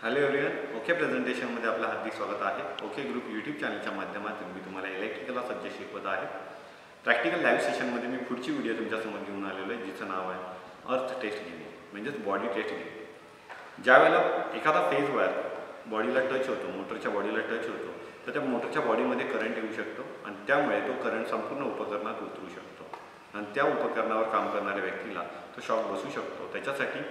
Hello everyone, okay प्रेझेंटेशनमध्ये आपलं हार्दिक स्वागत आहे. ओके ग्रुप यूट्यूब चॅनलच्या माध्यमातून मी तुम्हाला इलेक्ट्रिकल सब्जेक्ट शिकवत आहे. प्रॅक्टिकल लाईव्ह सेशनमध्ये मी पुढची व्हिडिओ तुमच्यासमोर घेऊन आलेलो आहे, जिचं नाव आहे अर्थ टेस्ट घेणे, म्हणजेच बॉडी टेस्ट घेणे. ज्यावेळेला एखादा फेज वायर बॉडीला टच होतो, मोटरच्या बॉडीला टच होतो, तर त्या मोटरच्या बॉडीमध्ये करंट येऊ शकतो आणि त्यामुळे तो करंट संपूर्ण उपकरणात उतरू शकतो आणि त्या उपकरणावर काम करणाऱ्या व्यक्तीला तो शॉक बसू शकतो. त्याच्यासाठी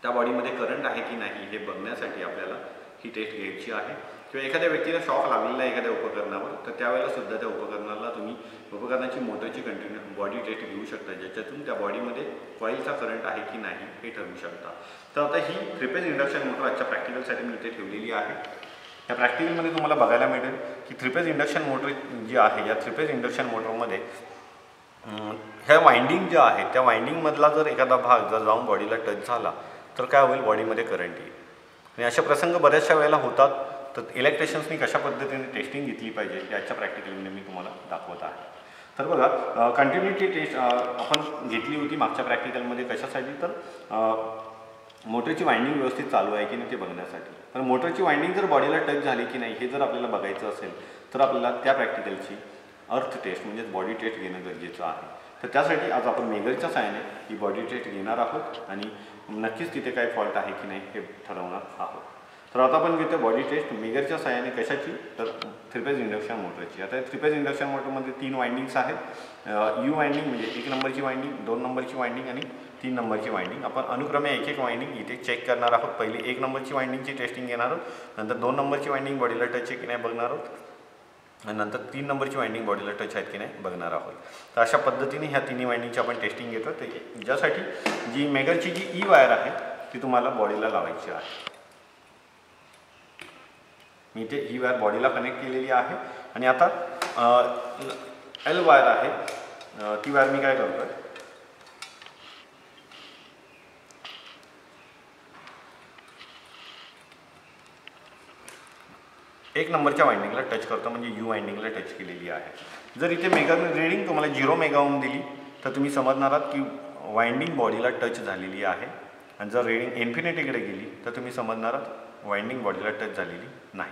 त्या बॉडीमध्ये करंट आहे की नाही हे बघण्यासाठी आपल्याला ही टेस्ट घ्यायची आहे. किंवा एखाद्या व्यक्तीला शॉक लागलेला आहे एखाद्या उपकरणावर, तर त्यावेळेला सुद्धा त्या उपकरणाला तुम्ही उपकरणाची मोटरची कंटिन्यू बॉडी टेस्ट घेऊ शकता, ज्याच्यातून त्या बॉडीमध्ये कॉईलचा करंट आहे की नाही हे ठरवू शकता. तर आता ही 3 फेज इंडक्शन मोटर आजच्या प्रॅक्टिकलसाठी मी इथे ठेवलेली आहे. या प्रॅक्टिकलमध्ये तुम्हाला बघायला मिळेल की 3 फेज इंडक्शन मोटर जी आहे, या 3 फेज इंडक्शन मोटरमध्ये ह्या वाइंडिंग ज्या आहेत त्या वाइंडिंगमधला जर एखादा भाग जर जाऊन बॉडीला टच झाला तर काय होईल, बॉडीमध्ये करंट येईल. आणि अशा प्रसंग बऱ्याचशा वेळेला होतात. तर इलेक्ट्रिशियन्सनी कशा पद्धतीने टेस्टिंग घेतली पाहिजे याच्या प्रॅक्टिकलमध्ये मी तुम्हाला दाखवत आहे. तर बघा, कंटिन्युटी टेस्ट आपण घेतली होती मागच्या प्रॅक्टिकलमध्ये. कशासाठी, तर मोटरची वाइंडिंग व्यवस्थित चालू आहे की नाही ते बघण्यासाठी. पण मोटरची वाइंडिंग जर बॉडीला टच झाली की नाही हे जर आपल्याला बघायचं असेल तर आपल्याला त्या प्रॅक्टिकलची अर्थ टेस्ट म्हणजेच बॉडी टेस्ट घेणं गरजेचं आहे. तर त्यासाठी आज आपण मेगरच्या साहाय्याने ही बॉडी टेस्ट घेणार आहोत आणि नक्कीच तिथे काय फॉल्ट आहे की नाही हे ठरवणार आहोत. तर आता आपण घेतो बॉडी टेस्ट मेगरच्या साहाय्याने. कशाची, तर 3 फेज इंडक्शन मोटरची. आता 3 फेज इंडक्शन मोटरमध्ये 3 वाइंडिंग्स आहेत. यू वाइंडिंग म्हणजे 1 नंबरची वाइंडिंग, 2 नंबरची वाइंडिंग आणि 3 नंबरची वाइंडिंग. आपण अनुक्रमे एक वाइंडिंग इथे चेक करणार आहोत. पहिली 1 नंबरची वाइंडिंगची टेस्टिंग घेणार आहोत, नंतर 2 नंबरची वाइंडिंग बॉडीला टच आहे की नाही बघणार आहोत आणि नंतर 3 नंबरची वाइंडिंग बॉडीला टच आहेत की नाही बघणार आहोत. तर अशा पद्धतीने ह्या तिन्ही वाइंडिंगची आपण टेस्टिंग घेतो. तर ज्यासाठी जी मेगरची जी ई वायर आहे ती तुम्हाला बॉडीला लावायची आहे. मी इथे ही वायर बॉडीला कनेक्ट केलेली आहे आणि आता एल वायर आहे ती वायर मी काय करतोय, 1 नंबरच्या वाइंडिंगला टच करतो, म्हणजे यू वाइंडिंगला टच केलेली आहे. जर इथे मेगाने रीडिंग तुम्हाला 0 मेगा ओम दिली तर तुम्ही समजणार आहात की वाइंडिंग बॉडीला टच झालेली आहे. आणि जर रीडिंग इन्फिनिटीकडे गेली तर तुम्ही समजणार आहात वाइंडिंग बॉडीला टच झालेली नाही.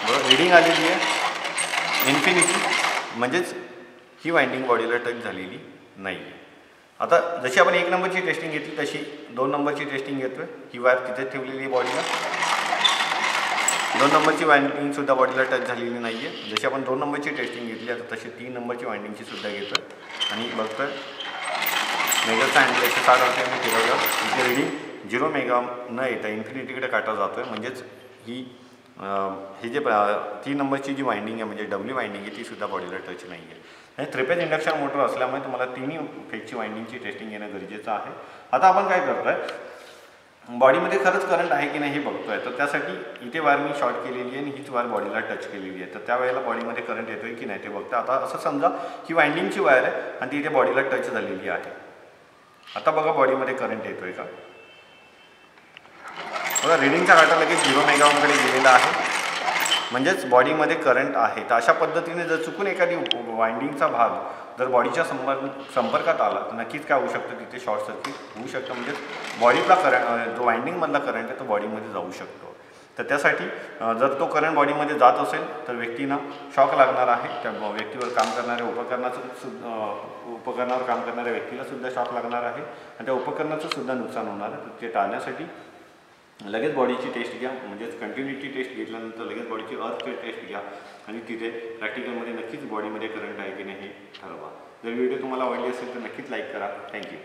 बरं, रीडिंग आलेली आहे इन्फिनिटी, म्हणजेच ही वाइंडिंग बॉडीला टच झालेली नाही आहे. आता जशी आपण 1 नंबरची टेस्टिंग घेतली तशी 2 नंबरची टेस्टिंग घेतोय. ही वायर तिथे ठेवलेली आहे बॉडीला. 2 नंबरची वाइंडिंगसुद्धा बॉडीला टच झालेली नाही आहे. जशी आपण 2 नंबरची टेस्टिंग घेतली आता तशी 3 नंबरची वाइंडिंगची सुद्धा घेतो आहे आणि बघतो आहे मेगाचा अँगल 160 होते मी फिरवलं. इथे रीडिंग 0 मेगा न येता इन्फिनिटीकडे काटा जातो आहे, म्हणजेच ही जे 3 नंबरची जी वाइंडिंग आहे म्हणजे डब्ल्यू वाइंडिंग आहे ती सुद्धा बॉडीला टच नाही आहे. आणि 3 फेज इंडक्शन मोटर असल्यामुळे तुम्हाला तिन्ही फेजची वाइंडिंगची टेस्टिंग घेणं गरजेचं आहे. आता आपण काय करतो आहे, बॉडीमध्ये खरंच करंट आहे की नाही हे बघतो आहे. तर त्यासाठी इथे वायर मी शॉर्ट केलेली आहे आणि हीच वायर बॉडीला टच केलेली आहे. तर त्यावेळेला बॉडीमध्ये करंट येतो आहे की नाही ते बघतो. आता असं समजा ही वाइंडिंगची वायर आहे आणि ती इथे बॉडीला टच झालेली आहे. आता बघा बॉडीमध्ये करंट येतो आहे का, बघा रीडिंगचा काटा लगेच 0 मेगा ओमकडे गेलेला आहे, म्हणजेच बॉडीमध्ये करंट आहे. तर अशा पद्धतीने जर चुकून एखादी वाइंडिंगचा भाग जर बॉडीच्या संपर्कात आला तर नक्कीच काय होऊ शकतं, तिथे शॉर्ट सर्किट होऊ शकतं. म्हणजे बॉडीतला करंट जो वाइंडिंगमधला करंट आहे तो बॉडीमध्ये जाऊ शकतो. तर त्यासाठी जर तो करंट बॉडीमध्ये जात असेल तर व्यक्तींना शॉक लागणार आहे. त्या व्यक्तीवर काम करणाऱ्या उपकरणावर काम करणाऱ्या व्यक्तीला सुद्धा शॉक लागणार आहे आणि त्या उपकरणाचं सुद्धा नुकसान होणार आहे. तर ते टाळण्यासाठी लगेच बॉडीची टेस्ट घ्या, म्हणजेच कंटिन्युटी टेस्ट घेतल्यानंतर लगेच बॉडीची अर्थ टेस्ट घ्या आणि तिथे प्रॅक्टिकलमध्ये नक्कीच बॉडीमध्ये करंट आहे की नाही हे ठरवा. जर व्हिडिओ तुम्हाला आवडली असेल तर नक्कीच लाईक करा. थँक्यू.